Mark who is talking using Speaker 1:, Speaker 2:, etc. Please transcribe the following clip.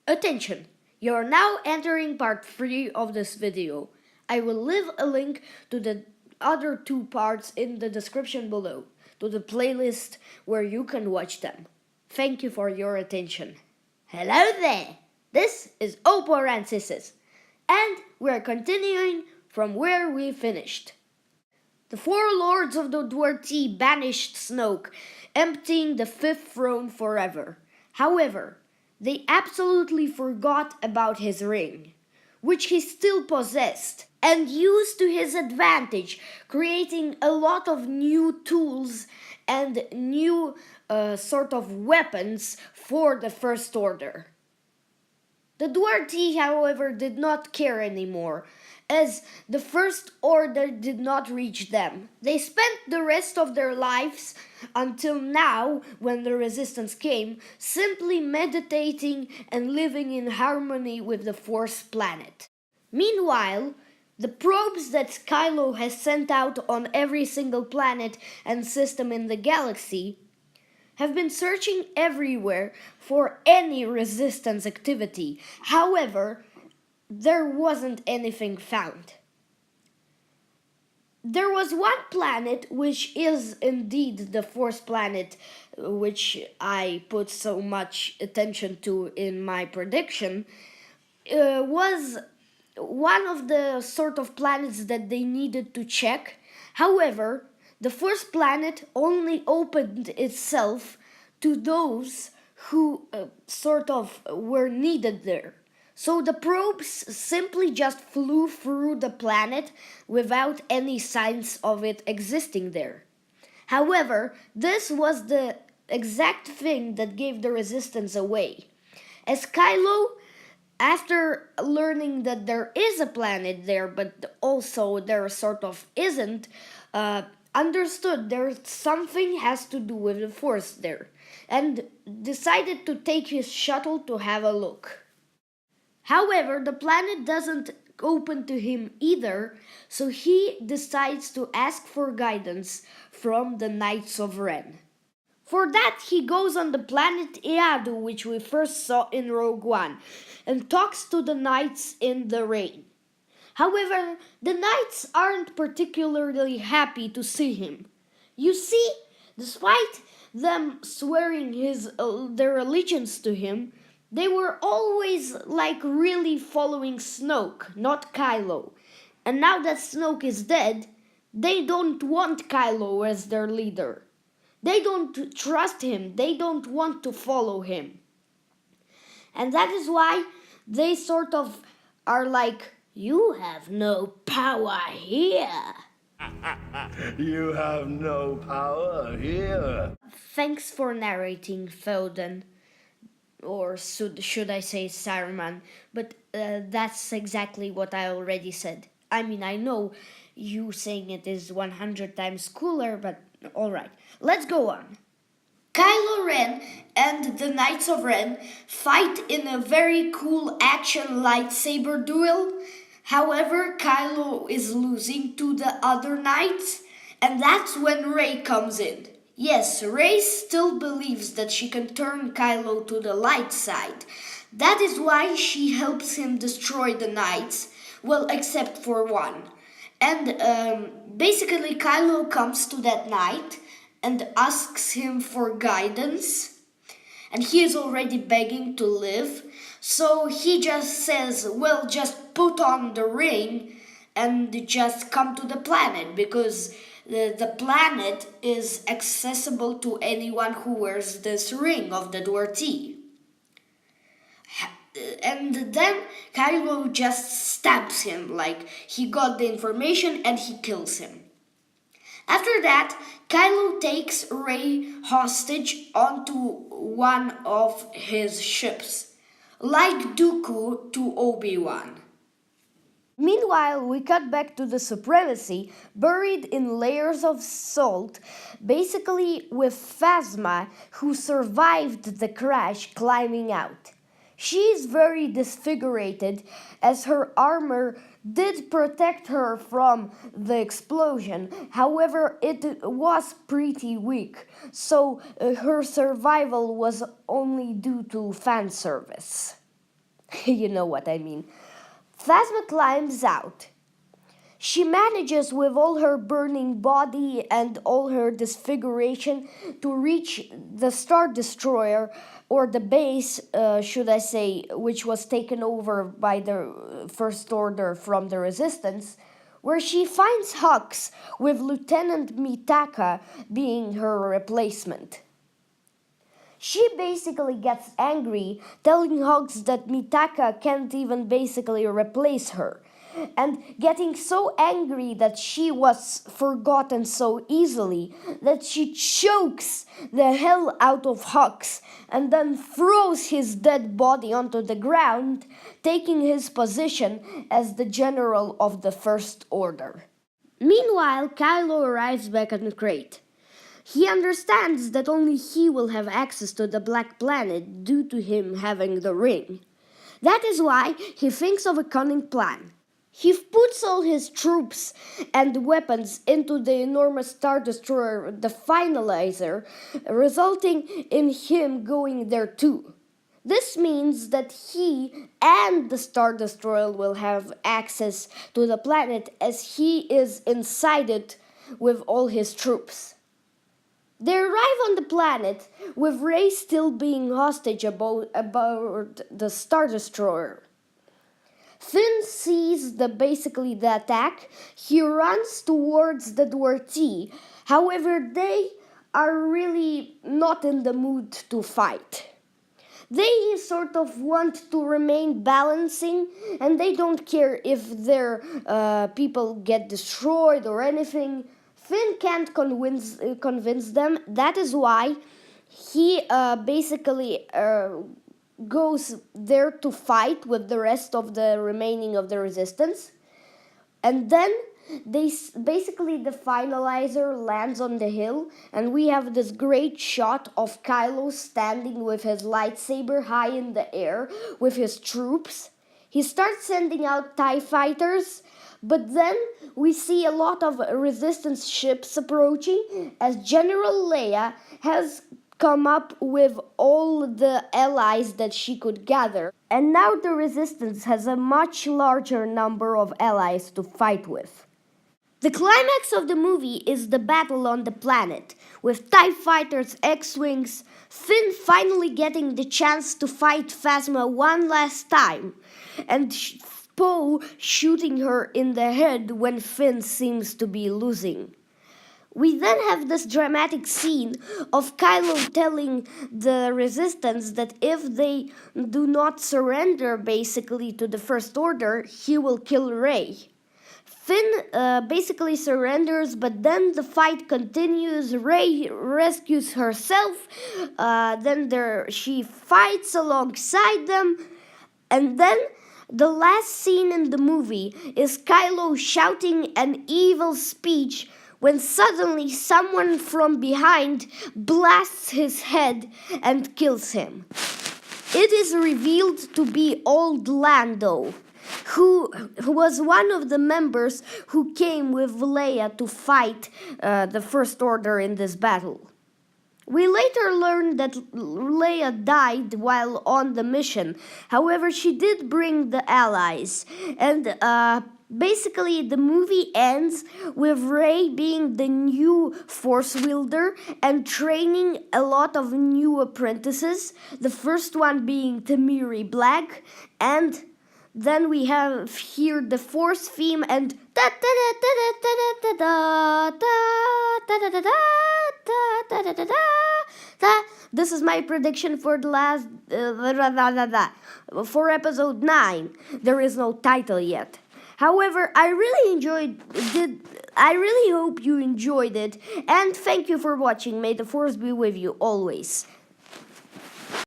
Speaker 1: Attention! You are now entering part 3 of this video. I will leave a link to the other 2 parts in the description below, to the playlist where you can watch them. Thank you for your attention. Hello there! This is Oppo Rancisis, and we're continuing from where we finished. The 4 lords of the Dwarti banished Snoke, emptying the 5th throne forever. However, they absolutely forgot about his ring, which he still possessed, and used to his advantage, creating a lot of new tools and new sort of weapons for the First Order. The Dwarti, however, did not care anymore, as the First Order did not reach them. They spent the rest of their lives, until now, when the Resistance came, simply meditating and living in harmony with the Force planet. Meanwhile, the probes that Kylo has sent out on every single planet and system in the galaxy have been searching everywhere for any resistance activity. However, there wasn't anything found. There was one planet which is indeed the Force planet, which I put so much attention to in my prediction, was one of the sort of planets that they needed to check. However, the first planet only opened itself to those who sort of were needed there. So the probes simply just flew through the planet without any signs of it existing there. However, this was the exact thing that gave the Resistance away. As Kylo, after learning that there is a planet there, but also there sort of isn't, understood there's something has to do with the Force there, and decided to take his shuttle to have a look. However, the planet doesn't open to him either, so he decides to ask for guidance from the Knights of Ren. For that, he goes on the planet Eadu, which we first saw in Rogue One, and talks to the Knights in the rain. However, the Knights aren't particularly happy to see him. You see, despite them swearing their allegiance to him, they were always really following Snoke, not Kylo. And now that Snoke is dead, they don't want Kylo as their leader. They don't trust him, they don't want to follow him. And that is why they sort of are like, "You have no power here."
Speaker 2: You have no power here.
Speaker 1: Thanks for narrating, Foden. Or should I say Saruman? But that's exactly what I already said. I mean, I know you saying it is 100 times cooler, but alright. Let's go on. Kylo Ren and the Knights of Ren fight in a very cool action lightsaber duel. However, Kylo is losing to the other knights, and that's when Rey comes in. Yes, Rey still believes that she can turn Kylo to the light side. That is why she helps him destroy the knights, well, except for one. And basically Kylo comes to that knight and asks him for guidance, and he is already begging to live, so he just says, well, just put on the ring and just come to the planet, because the planet is accessible to anyone who wears this ring of the Dwarti. And then Kylo just stabs him, like he got the information and he kills him. After that, Kylo takes Rey hostage onto one of his ships, like Dooku to Obi-Wan. Meanwhile, we cut back to the Supremacy, buried in layers of salt, basically with Phasma, who survived the crash, climbing out. She is very disfigured, as her armor did protect her from the explosion. However, it was pretty weak, so her survival was only due to fan service. You know what I mean. Phasma climbs out. She manages, with all her burning body and all her disfiguration, to reach the Star Destroyer, or the base, should I say, which was taken over by the First Order from the Resistance, where she finds Hux, with Lieutenant Mitaka being her replacement. She basically gets angry, telling Hux that Mitaka can't even basically replace her, and getting so angry that she was forgotten so easily that she chokes the hell out of Hux and then throws his dead body onto the ground, taking his position as the general of the First Order. Meanwhile, Kylo arrives back on Crate. He understands that only he will have access to the Black Planet due to him having the ring. That is why he thinks of a cunning plan. He puts all his troops and weapons into the enormous Star Destroyer, the Finalizer, resulting in him going there too. This means that he and the Star Destroyer will have access to the planet as he is inside it with all his troops. They arrive on the planet with Rey still being hostage aboard the Star Destroyer. Finn sees basically the attack. He runs towards the door T. However, they are really not in the mood to fight. They sort of want to remain balancing, and they don't care if their people get destroyed or anything. Finn can't convince them. That is why he basically goes there to fight with the rest of the remaining of the Resistance. And then basically the Finalizer lands on the hill, and we have this great shot of Kylo standing with his lightsaber high in the air with his troops. He starts sending out TIE fighters, but then we see a lot of Resistance ships approaching as General Leia has come up with all the allies that she could gather. And now the Resistance has a much larger number of allies to fight with. The climax of the movie is the battle on the planet, with TIE fighters, X-Wings, Finn finally getting the chance to fight Phasma one last time, and Poe shooting her in the head when Finn seems to be losing. We then have this dramatic scene of Kylo telling the Resistance that if they do not surrender basically to the First Order, he will kill Rey. Finn basically surrenders, but then the fight continues. Rey rescues herself, then she fights alongside them, and then the last scene in the movie is Kylo shouting an evil speech when suddenly someone from behind blasts his head and kills him. It is revealed to be Old Lando, who was one of the members who came with Leia to fight the First Order in this battle. We later learned that Leia died while on the mission. However, she did bring the allies. And basically, the movie ends with Rey being the new Force wielder and training a lot of new apprentices. The first one being Temiri Black. And then we have here the Force theme and this is my prediction for the last for episode 9. There is no title yet. However, I really hope you enjoyed it, and thank you for watching. May the Force be with you always.